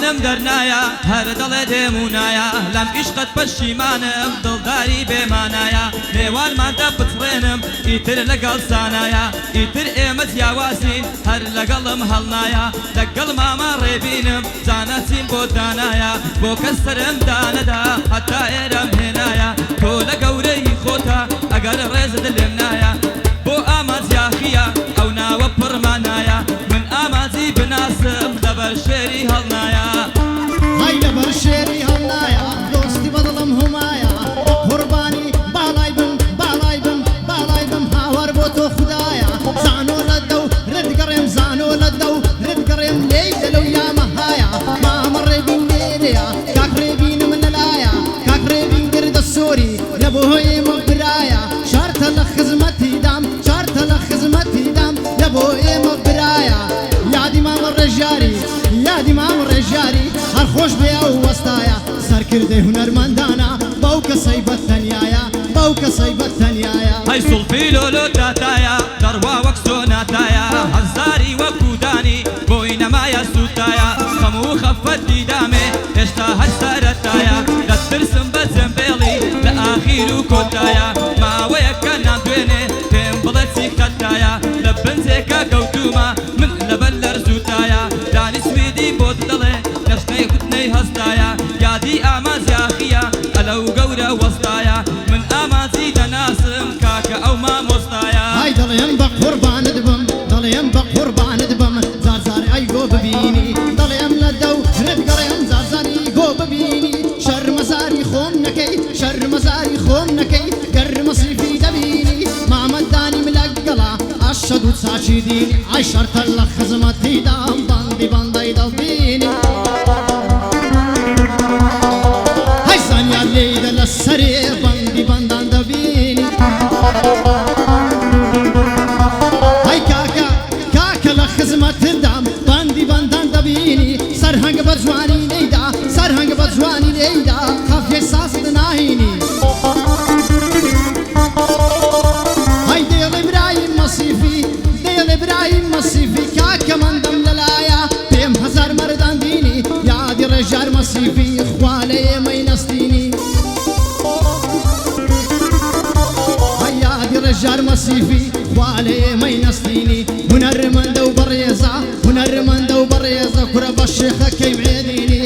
لم دەرنایە هەر دەڵێ دێمونایە لەم عیشقت پەشیمانم دڵداری بێمانایە نێوانماندا بچڕێنم ئیتر لەگەڵ سانایە ئیتر ئێمە جیاوازین هەر لەگەڵم هەڵنایە لەگەڵ ماما ڕێبینم جانەچین بۆ دانایە بۆ کەس سەرم دانەدا هەتا ئێرەم هێنایە تۆ لە گەورەی خۆتە ئەگەر ڕێزت لێم نایە بۆ ئامانجیاخیە ئەو ناوە پڕمانایە من ئامانجی بناسم لەبەر شێری هەڵنایە هەی لەبەر شێری هەڵنایە دۆستی بەدڵم هەمایە قوربانی باڵای بم باڵای بم باڵای بم هاوار بۆ تۆ خودایە زانۆ لە دەو ردگەڕێم زانۆ لە دەو ردگەڕێم لێی دەلەو یامەهایە مامە ڕێبین لێرەیە کاک ڕێبینم لەلایە کاک ڕێبین گردە سۆری لە بۆ ئێمە برایە شارتە لە خزمەتی دام شارتە لە خزمەتی دام لە بۆ ئێمە برایە یادی مامە ڕێژاری یادی مامە ڕێژاری هەر خۆش بێ ئەو وەستایە سەرکردەی هونەرمەندانە بەو کەسەی بەتەنیایە بەو کەسەی بەتەنیایە هەی سوڵفی لۆلۆ تاتایە دەڕوا وەک سۆناتایە هەزاری وەکودانی بۆی نەمایە سوتایە هەموو خەفەتی دامێ هێشتا هەر سەرەتایە دەترسم بە جەمبێڵی لە ئاخیر و کۆتایە ماوەیە کە نامدوێنێ پێم بڵێ چی خەتایە لە بنجێکە کەوتومە من لەبەر لەرزوتایە دانی سوێدی بۆت دەڵێ نەشنەی کوتنەی هەستایە یادی ئامانجیاخیە ئەلەو گەورە وەستایە من ئامانجی دەناسم کاکە ئەو مامۆستایە ئای دەڵێم بە قوربانت بم دەڵێم بە قوربانت بم زار ئەی گۆ ببینی دەڵێم لە دەو ردگەڕێم زاری گۆ ببینی شەرمەزاری خۆم نەکەی شەرمەزاری خۆم نەکەی گەرمەسیفی دەبینی مامەدانی ملەگەڵا ئەشەد و چاچی دینی ئای شەرتە لە خزمەتی دام باندی باندەی دەڵبینی هەی زانیار لێیدە لە سەرێ باندی باندان دەبینی هەی کاکە کاکە لە خزمەتت دام باندی باندان دەبینی سەرهەنگ بە جوانی لێیدا سەرهەنگ بە جوانی لێیدا خەفیە ساست ناهینی هەی دێڵێ براییم مەسیفی دێڵێ براییم مەسیفی کاکە مەندەم لەلایە پێم هەزار مەردان دینی یادی ڕێژار مەسیفی خوا لە ئێمەی نەستینی هەی یادی ڕێژار مەسیفی خوا لە ئێمەی نەستینی هونەرمەندە و بەڕێزە هونەرمەندە و بەڕێزە کورە بە شێخەکەی بێدینی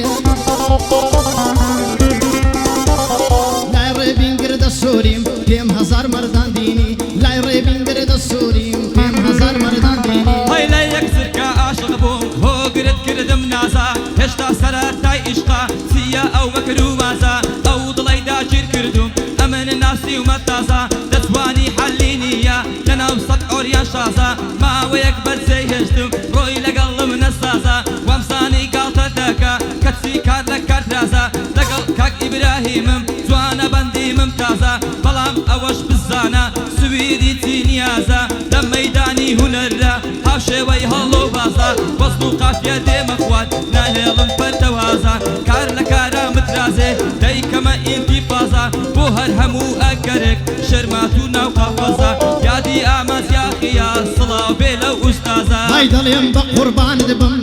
لای ڕێبین گردە سۆریم پێم هەزار مەردان دینی لای ڕێبین گردە سۆریم پێم هەزار مەردان دینی هەی لە یەک زرکە عاشق بووم هۆگرت کردم نازە هێشتا سەرەتای عیشقا چییە ئەو مەکر و مازە ئەو دڵەی داگیر کردوم ئەمن ناسی ومە تازە دەتوانی حەلی نییە لەناو سەد ئۆریان شازە ماوەیەک بەرجەی هێشتم ڕۆی لەگەڵم نەسازە وەمزانی گاڵتە دەکە کەچی کار لە کارترازە لەگەڵ کاک ئیبراهیمم جوانە بەندیمم تازە بەڵام ئەوەش بزانە سویدی چی نیازە لە مەیدانی هونەرە هاوشێوەی هەڵۆ بازە وەزن و قافیە دێمە خوات ناهێڵم بەردەوازە کار لە کارە مترازێ دەیکەمە ئینتیفازە بۆ هەر هەموو ئەگەرێک شەرمات و ناو قاپەزە یادی ئامانجیاخیە سڵاو بێ لەو ئوستازە هەی دەڵێم بە قوربانت بم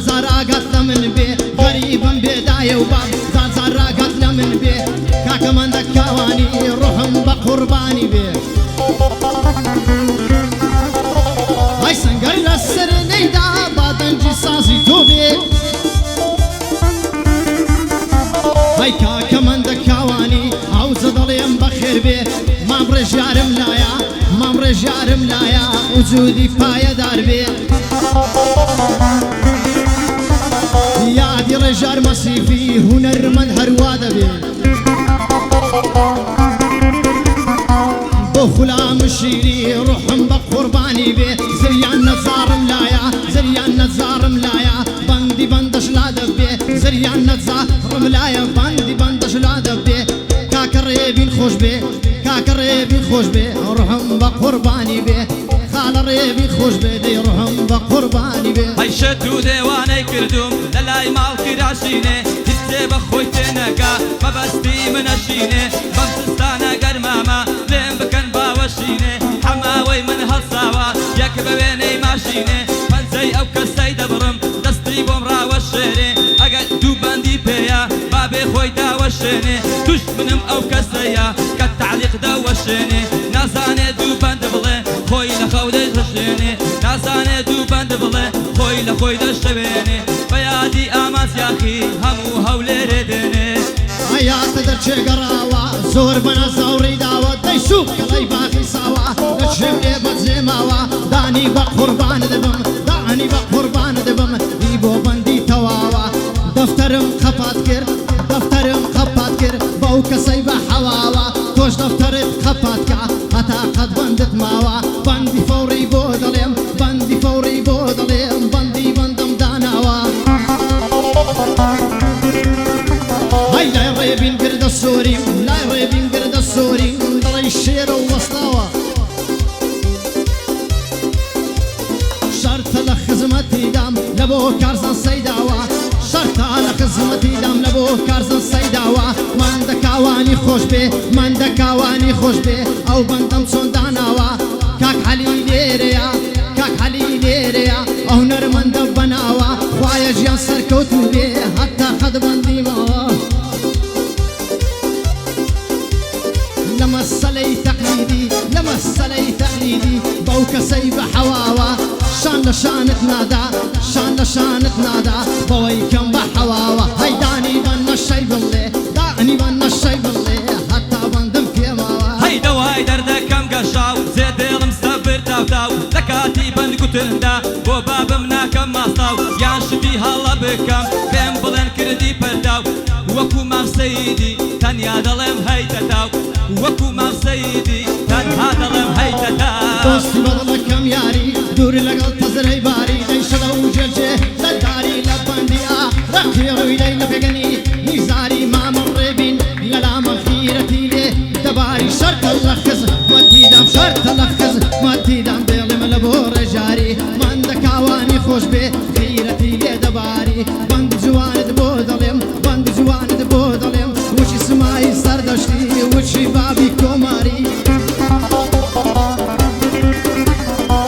زار ئاگات لە من بێ غەریبم بێدایە و بام زار ئاگات لە من بێ کاکە مەندە کاوانی ڕۆحم بە قوربانی بێ هەی سەنگەر لە سەر نەیدا بادەنجی سازی تۆ بێ هەی کاکە مەندە کاوانی ئەوزە دەڵێم بەخێر بێ مام ڕێژارم لایە مام ڕێژارم لایە وجودی پایەدار بێ یادی ڕێژار مەسیفی هونەرمەند هەروا دەبێ بۆ خولام شیری ڕوحم بە قوربانی بێ زریان نەزارم لایە زریان نەزارم لایە بەندی بەندەش لا دەبێ زریان نەزارم لایە بەندی بەندەش لا دەبێ کاکە ڕێبین خۆش بێ کاکە ڕێبین خۆش بێ ڕوحم بە قوربانی بێ خاڵە ڕێبین خۆش بێ دەی ڕوحم بە قوربانی بێ هەی شەت و دێوانەی کردوم لە لای ماڵکی راشینێ هیچێ بە خۆی تێنەکە مەبەستی منەشینێ بەم سستانە گەرمامە لێم بکەن باوەشینێ حەماوەی من هەڵساوە یەک بە وێنەی ماشینێ پەنجەی ئەو کەسەی دەبڕم دەستی بۆم ڕاوە شێرێ ئەگەر دوو بێ خۆی داوەشێنێ دوژمنم ئەو کەسەیە کە تعلیق داوەشێنێ نازانێ دوو بەند بڵێ خۆی لە خەو دەشێنێ نازانێ دوو بەند بڵێ خۆی لە خۆی دەشەوێنێ بە یادی ئامازیاخی هەموو هەولێرێ دێنێ حیاتە دەرچێ گەڕاوە زۆر بەنە زەوڕی داوە دەیسوو کەڵەی باقی ساوە لە شێوێ بەجێماوە دانی بە قوربانە دەبم دانی بە قوربانە دەبم دی بۆ بەندی تەواوە دەفتەرم قەپات کرد دەفتەرم قەپات کرد بەو کەسەی بە حەواوە تۆش دەفتەرت قەپات کە هەتا قەت بەندت ماوە بەندی فەوڕی بۆ دەڵێم بەندی فەوڕی بۆ دەڵێم بەندی بەندم داناوە هاي لا يريبين قرد السوري لا يريبين قرد السوري ضلي الشير ووسطاوة شرط لخزمتي دام لبو كارزان سيداوة شرط لخزمتي دام لبو كارزان سيداوة من دكاواني خوش بي من دكاواني خوش بي او بندم صنداناوة كاك علي ليريا كاك علي ليريا او نرمن دبناوة خوايا جيان سركوت بي حتى قد بندي ماوة لما السلي تقليدي لما السلي تقليدي بوك سيب حواوة شان لشان تنادى شان لشان تنادى بوي كم بحواوة هاي داني بنا الشي بالله داني بنا الشي بالله حتى بندم في ماوة هاي دواي دردك كم قشاو زيد المستبر تاو تاو لكاتي بند قتندا بو باب منا كم ماستاو يان شبي هلا بكم بين بلن كردي برداو وكو مام سيدي تنيا دلم هاي تتاو وكو مام سيدي تنها دلم هاي تتاو دوستي بضلك كم ياري دوري لقل تزري باري ليش لو جلجه لداري لبندي رقي رويلي لبقني نزاري ما مربين للا مخيرتي لي دباري شرط اللخز ما تيدام شرط اللخز ما تيدام بيلي من لبور جاري من دكاواني خوش بي خيرتي لي دباري بند جوان دبودلم بند جوان دبودلم وشي سماي سردشتي وشي بابي كوماري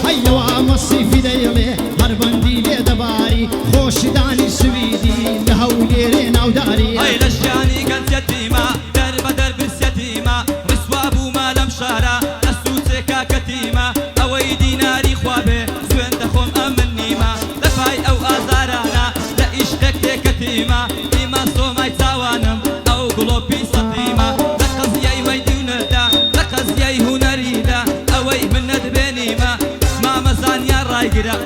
هيا وامصي في ديلي هربندي لي دباري خوش داني سويدي لهولي رينا وداري هاي لشاني كانت يتيمة درب درب اليتيمة نسواب وما لم شهرة نسوتك كتيمة اوي ديناري خوابي زوين دخوم امنيمة دفاي او ازارانا لا اشتك كتيمة اما صوماي تاوانم او قلوبي سطيمة لقز ياي ميدونة لقز ياي هنريدا اوي من ندبينيمة ما مزان يا رايقرا